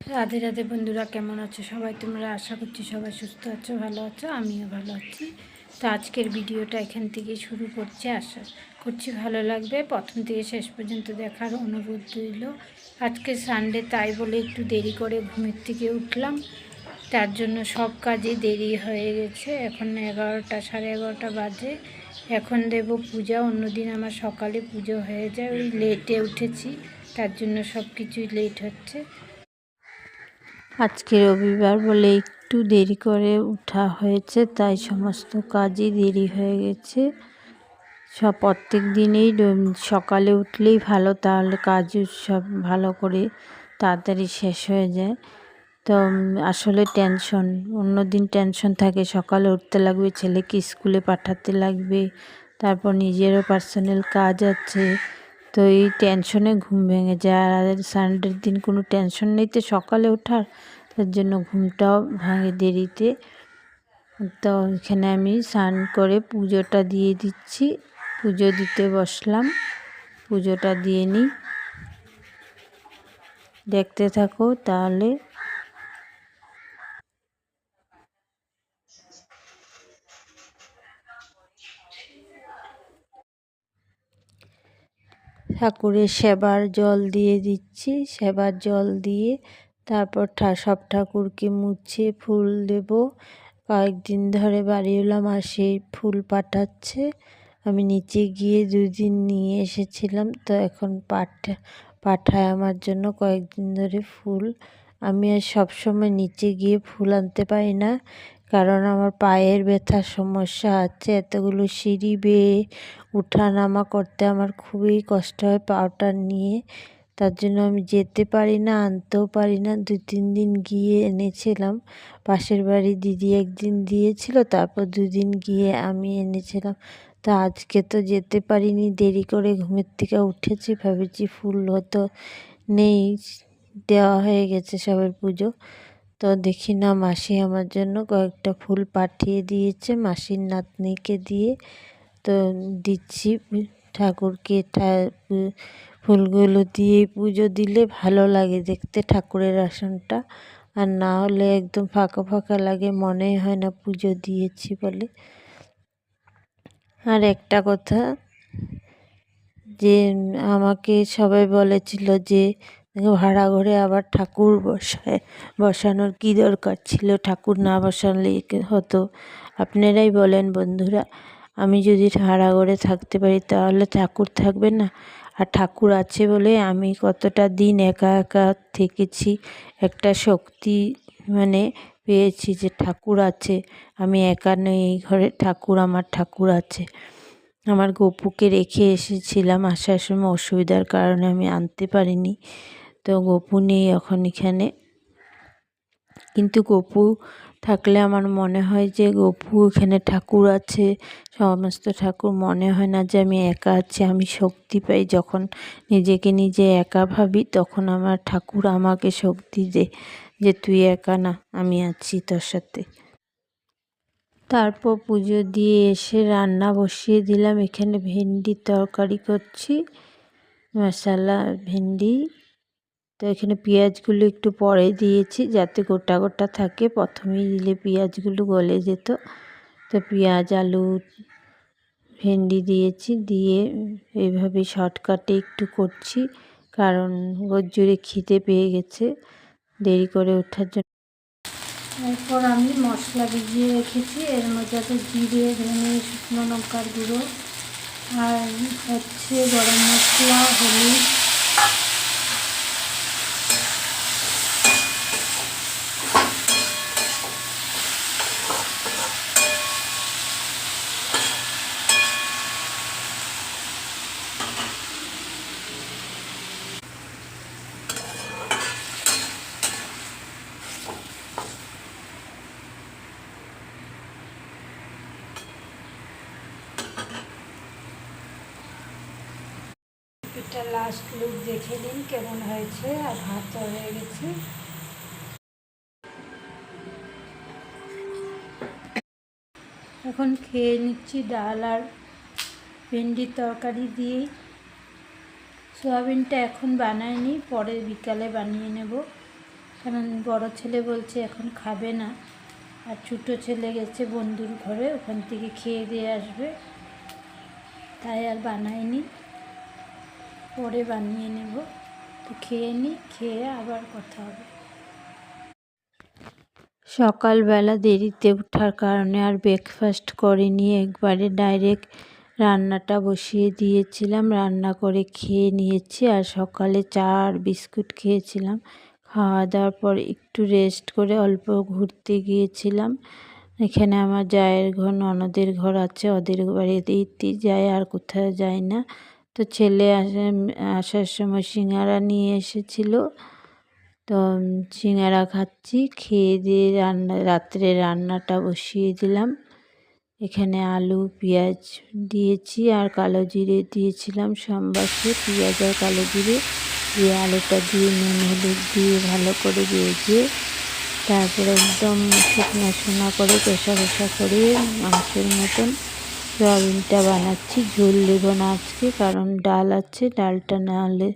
রাধে রাধে বন্ধুরা, কেমন আছো সবাই? তোমরা আশা করছি সবাই সুস্থ আছো, ভালো আছো। আমিও ভালো আছি। তো আজকের ভিডিওটা এখান থেকে শুরু করছি, আশা করছি ভালো লাগবে। প্রথম থেকে শেষ পর্যন্ত দেখার অনুরোধ রইল। আজকে সানডে, তাই বলে একটু দেরি করে ঘুমের থেকে উঠলাম। তার জন্য সব কাজে দেরি হয়ে গেছে। এখন 11টা, সাড়ে 11টা বাজে। এখন দেব পূজা। অন্যদিন আমার সকালে পুজো হয়ে যায়, ওই লেটে উঠেছি, তার জন্য সব কিছুই লেট হচ্ছে। আজকে রবিবার বলে একটু দেরি করে উঠা হয়েছে, তাই সমস্ত কাজই দেরি হয়ে গেছে। প্রত্যেক দিনেই সকালে উঠলেই ভালো, তাহলে কাজ সব ভালো করে তাড়াতাড়ি শেষ হয়ে যায়। তো আসলে টেনশন, অন্যদিন টেনশন থাকে, সকালে উঠতে লাগবে, ছেলেকে স্কুলে পাঠাতে লাগবে, তারপর নিজেরও পার্সোনাল কাজ আছে। তো এই টেনশনে ঘুম ভেঙে যায়। আর সানডের দিন কোনো টেনশন নেই তো সকালে ওঠার, তার জন্য ঘুমটাও ভাঙে দেরিতে। তো এখানে আমি স্নান করে পুজোটা দিয়ে দিচ্ছি, পুজো দিতে বসলাম। পুজোটা দিয়ে নিই, দেখতে থাকো তাহলে। ঠাকুরের সেবার জল দিয়ে দিচ্ছি, সেবার জল দিয়ে তারপর সব ঠাকুরকে মুছে ফুল দেব। কয়েকদিন ধরে বাড়িওয়ালা মাসি ফুল পাঠাচ্ছে, আমি নিচে গিয়ে 2 দিন নিয়ে এসেছিলাম। তো এখন পাঠায় আমার জন্য কয়েকদিন ধরে ফুল। আমি আর সবসময় নিচে গিয়ে ফুল আনতে পারি না, কারণ আমার পায়ের ব্যথার সমস্যা আছে। এতগুলো সিঁড়ি বেয়ে উঠানামা করতে আমার খুবই কষ্ট হয় পাওটা নিয়ে, তার জন্য আমি যেতে পারি না, আনতেও পারি না। 2-3 দিন গিয়ে এনেছিলাম। পাশের বাড়ি দিদি একদিন দিয়েছিল, তারপর 2 দিন গিয়ে আমি এনেছিলাম। তো আজকে তো যেতে পারিনি, দেরি করে ঘুমের থেকে উঠেছি, ভেবেছি ফুল হয়তো নেই, দেওয়া হয়ে গেছে সবার পুজো। তো দেখি না, মাসি আমার জন্য কয়েকটা ফুল পাঠিয়ে দিয়েছে, মাসির নাতনিকে দিয়ে। তো দিচ্ছি ঠাকুরকে। ফুলগুলো দিয়ে পুজো দিলে ভালো লাগে দেখতে ঠাকুরের আসনটা, আর না হলে একদম ফাঁকা ফাঁকা লাগে, মনে হয় না পুজো দিয়েছি বলে। আর একটা কথা, যে আমাকে সবাই বলেছিল যে ভাড়া ঘরে আবার ঠাকুর বসানোর কী দরকার ছিল, ঠাকুর না বসালে হতো। আপনারাই বলেন বন্ধুরা, আমি যদি ভাড়া ঘরে থাকতে পারি তাহলে ঠাকুর থাকবে না? আর ঠাকুর আছে বলে আমি কতটা দিন একা একা থেকেছি, একটা শক্তি পেয়েছি যে ঠাকুর আছে, আমি একা নই এই ঘরে, আমার ঠাকুর আছে। আমার গপুকে রেখে এসেছিলাম, আসার সময় অসুবিধার কারণে আমি আনতে পারিনি। তো গপু নেই এখন এখানে, কিন্তু গপু থাকলে আমার মনে হয় যে গপু এখানে ঠাকুর আছে, সমস্ত ঠাকুর, মনে হয় না যে আমি একা আছি। আমি শক্তি পাই যখন নিজেকে নিজে একা ভাবি, তখন আমার ঠাকুর আমাকে শক্তি দেয় যে তুই একা না, আমি আছি তোর সাথে। তারপর পুজো দিয়ে এসে রান্না বসিয়ে দিলাম। এখানে ভেন্ডির তরকারি করছি, মশলা ভেন্ডি। তো এখানে পেঁয়াজগুলো একটু পরে দিয়েছি যাতে গোটা গোটা থাকে, প্রথমেই দিলে পেঁয়াজগুলো গলে যেত। তো পেঁয়াজ, আলু, ভেন্ডি দিয়েছি, দিয়ে এইভাবে শর্টকাটে একটু করছি, কারণ জোরে খিদে পেয়ে গেছে দেরি করে ওঠার জন্য। এরপর আমি মশলা ভিজিয়ে রেখেছি, এর মধ্যে আছে জিরে, ধনে, শুকনো লঙ্কার গুঁড়ো, আর হচ্ছে গরম মশলা, হলুদ। এটা লাস্ট লুক দেখে নিন কেমন হয়েছে, আর ভাত হয়ে গেছে। এখন খেয়ে নিচ্ছি ডাল আর ভেন্ডির তরকারি দিয়ে। সোয়াবিনটা এখন বানাইনি, পরে বিকালে বানিয়ে নেব। কারণ বড় ছেলে বলছে এখন খাবে না, আর ছোটো ছেলে গেছে বন্ধুর ঘরে, ওখান থেকে খেয়ে দিয়ে আসবে, তাই আর বানাইনি, পরে বানিয়ে নেব। তো খেয়ে নিই, খেয়ে আবার কথা হবে। সকালবেলা দেরিতে ওঠার কারণে আর ব্রেকফাস্ট করিনি, একবারে ডাইরেক্ট রান্নাটা বসিয়ে দিয়েছিলাম, রান্না করে খেয়ে নিয়েছি। আর সকালে চা আর বিস্কুট খেয়েছিলাম। খাওয়া দাওয়ার পর একটু রেস্ট করে অল্প ঘুরতে গিয়েছিলাম। এখানে আমার জায়ের ঘর, ননদের ঘর আছে, ওদের বাড়িতেই যাই, আর কোথাও যাই না। তো ছেলে আসার সময় সিঙ্গারা নিয়ে এসেছিল, তো সিঙ্গারা খাচ্ছি। খেয়ে দিয়ে রাত্রে রান্নাটা বসিয়ে দিলাম। এখানে আলু পেঁয়াজ দিয়েছি আর কালো জিরে দিয়েছিলাম সম্বাসে, পেঁয়াজ আর কালো জিরে দিয়ে আলুটা দিয়ে নুন হলুদ দিয়ে ভালো করে ভেজে তারপরে একদম শুকনো শুকনো করে কষা কষা করে মাংসের মতন সয়াবিনটা বানাচ্ছি। ঝোল দেবো না আজকে, কারণ ডাল আছে, ডালটা না হলে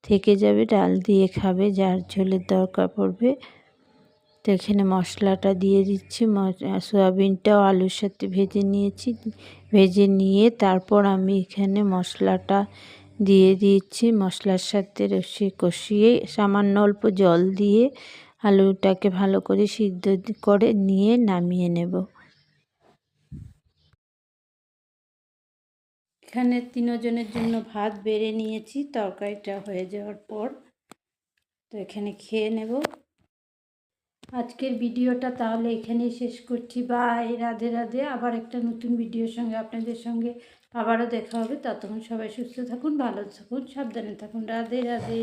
থেকে যাবে, ডাল দিয়ে খাবে যার ঝোলের দরকার পড়বে। তো এখানে মশলাটা দিয়ে দিচ্ছি, সয়াবিনটাও আলুর সাথে ভেজে নিয়েছি, ভেজে নিয়ে তারপর আমি এখানে মশলাটা দিয়ে দিচ্ছি। মশলার সাথে কষিয়ে সামান্য অল্প জল দিয়ে আলুটাকে ভালো করে সিদ্ধ করে নিয়ে নামিয়ে নেব। এখানে 3 জনের জন্য ভাত বেড়ে নিয়েছি, তরকারিটা হয়ে যাওয়ার পর তো এখানে খেয়ে নেব। আজকের ভিডিওটা তাহলে এখানেই শেষ করছি। বাই, রাধে রাধে। আবার একটা নতুন ভিডিওর সঙ্গে আপনাদের সঙ্গে আবারও দেখা হবে। ততক্ষণ সবাই সুস্থ থাকুন, ভালো থাকুন, সাবধানে থাকুন। রাধে রাধে।